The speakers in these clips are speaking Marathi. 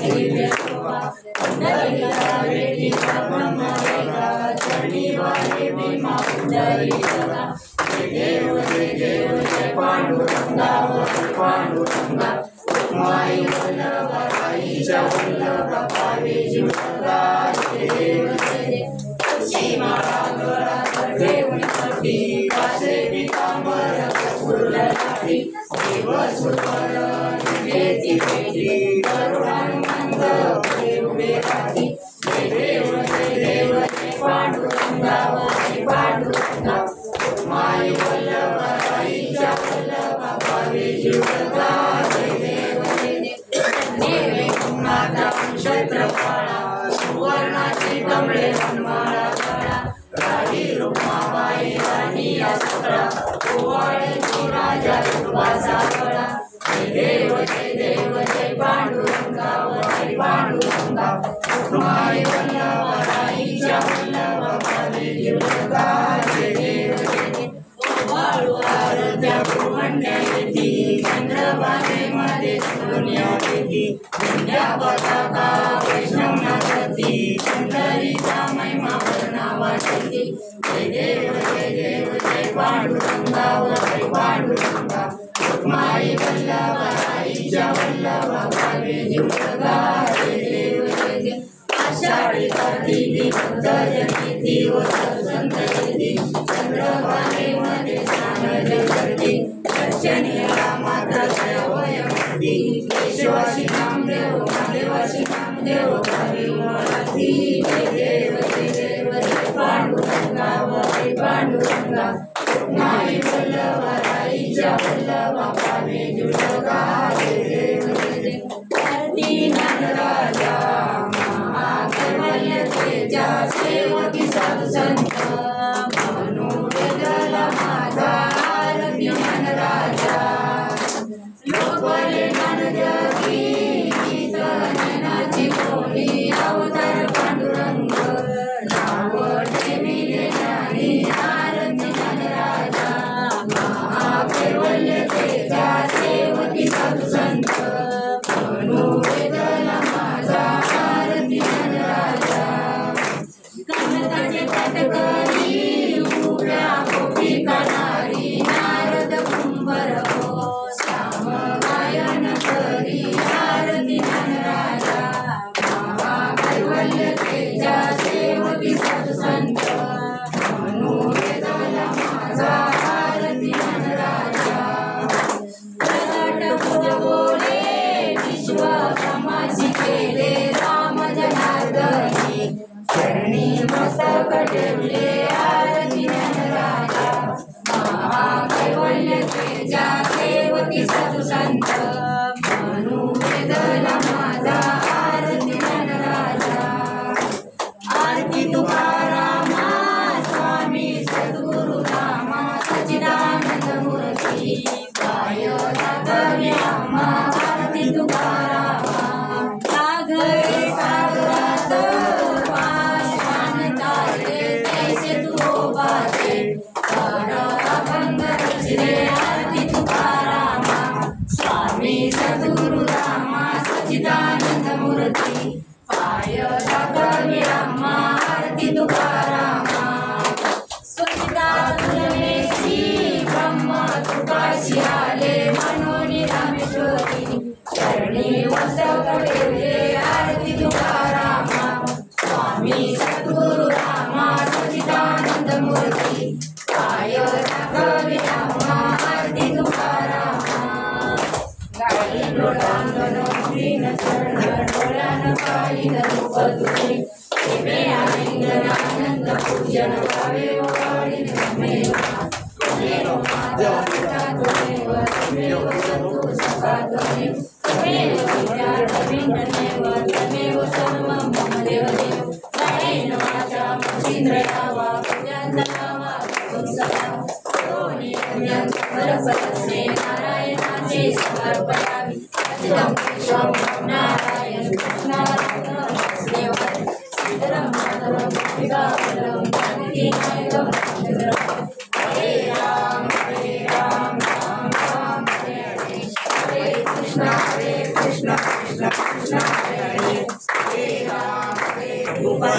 दिव्य शोभा पुंडलिका वेदीचा ब्रह्मवेगा चरणी वाहे भीमा पुंडरी सदा देव जय पांडुरंगा पांडुरंगा माई वल्लभाईच्या वल्लभा पावे जीवगा देव सीमाळा गळा देवणी कटी कासे पितांबर फुललाटी देव सुपर निवेदी वेदी करुणानंद देवे राती देव जय पांडुरंगा पांडुरंगा माई वल्लभाईच्या वल्लभा पावे जीवगा माता क्षत्रपाळा सुवर्णाची कमळे वनमाळा गळा राही रुक्माबाई राणी या सकळा कुवाड्याची राजा रुक्माचा गळा देव जय पांडुरंगा पांडुरंगा माई वल्लभाईच्या वल्लभा पावे जीवगा वाळू आरत्या भुवंड्या येती चंद्रभागेमध्ये दुनिया येती विद्या पताका वैष्णवनाथी सुंदरीचा महिमा वर्णावा येती देव जय पांडुरंगा पांडुरंगा माई वल्लभाईच्या वल्लभा पावे जीवगा देव आषाढी कार्तिकी भक्त जयंती व संत येती चंद्रभागेमध्ये स्नान जगती दर्शनीला माता वयमती केशवाशी नामदेव महादेवाशी नामदेव काली देव जय पांडुरंगा पांडुरंगा माई वल्लभाईच्या वल्लभा पावे जीवगा आरती ज्ञानराजा महाकैवल्यतेजा सेवकी साधू संत मनोवेदला माझा आरती ज्ञानराजा लोकवले ज्ञानजगी ज्ञानाची कोणी अवतार पांडुरंग नाव ठेविले ज्ञानी आरती ज्ञानराजा महाकैवल्यतेजा सेवकी साधू संत मनोवेदला माझा आरती ज्ञानराजा कनकाचे कटकरी उभ्या गोपिका नारी नारद कुंभर हो श्याम गायन करी आरती ज्ञानराजा महाकैवल्यतेजा सेवकी साधू संत मनोवेदला माझा आरती ज्ञानराजा प्रगट बुध बोले विश्वकर्माची केले राम जनार्दनी चरणी मस्तक ठेवले आरती ज्ञानराजा महाकैवल्यतेजा सेवकी साधू संत मनोवेदला माझा आरती ज्ञानराजा आरती तुकारामा स्वामी सद्गुरु रामा सच्चिदानंद मूर्ती पाय लागव्यामा आरती तुकारामा सागरे सागरात पाषाण तारे तैसे तू बाते अभंग रचले आरती तुकारामा स्वामी सद्गुरु रामा सच्चिदानंद मूर्ती पाय लागव्यामा आरती तुकारामा स्वच्छता तुलनेशी ब्रह्म तुकाशी आले मनोनी रामेश्वरी चरणी मस्तक ठेवले आरती तुकारामा स्वामी सद्गुरु रामा सच्चिदानंद मूर्ती पाय लागव्यामा आरती तुकारामा गाई लोटांगण दीन चरण डोळ्यान पाहिन रूप तुझे तेवे आनंद पूजन भावे वाढीन मेवा त्वमेव माता पिता त्वमेव त्वमेव बंधु सखा त्वमेव विद्यार्थीन्यमेव त्वमेव सर्वं मम देवदेव गायेन वाचा महीन्द्रया वा पूजान्तरा वा कुंसया करोमि पुण्यं परपरस्मे नारायणाचे समर्पयामि अचितं केशवं नारायण कृष्णारायणं वासुदेवाय श्रीधरं माधवं गोपिकावल्लभं जानकीनायकं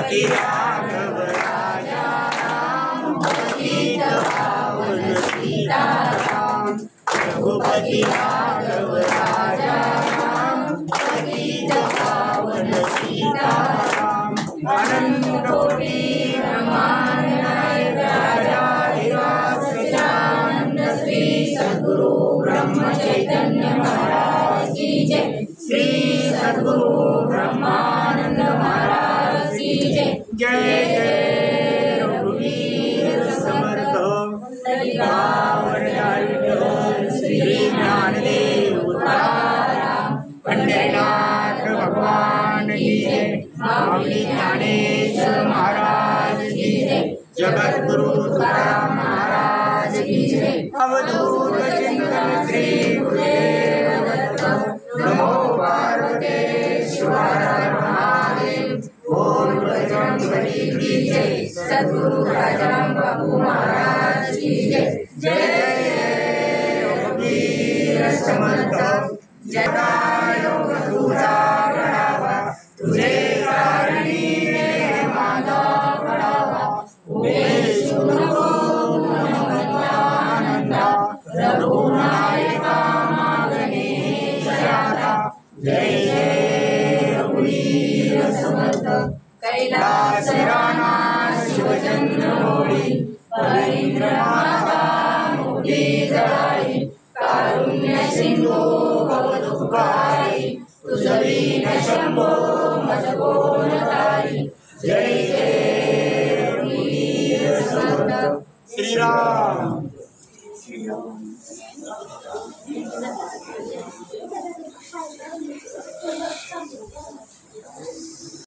रघुपति राघव राजा राम पतित पावन सीताराम रघुपति राघव राजा राम पतित पावन सीताराम अनंत कोटि ब्रह्मांड नायक राजाधिराज सच्चिदानंद श्री सद्गुरु ब्रह्म चैतन्य महाराज की जय श्री सद्गुरु ब्रह्मानंद महाराज की जय जय जय रघुवीर समर्थ श्री ज्ञानदेव तुकाराम पंढरीनाथ भगवान की जय माऊली ज्ञानेश्वर महाराज की जय जगद्गुरु तुकाराम महाराज की जय अवधूत चिंतन श्री गुरुदेव दत्त नमो पार्वते शिवाय महादेव बोल बजरंगबली की जय सद्गुरु राजाराम बापू महाराज की जय जय रघुवीर समर्थ जगायोग तुझा गडावा तुझे कारणी रे माधव गडावा उमेश नको आनंदा रघुनायका मागणे जयादा जय जय रघुवीर समर्थ कैलास राणा शिवचंद्र होळी परींद्र माता मोठी जळाई कारुण्य सिंधू भवदुःखारी तुझवीन शंभो मज कोण तारी जय जय रघुवीर समर्थ श्रीराम श्रीराम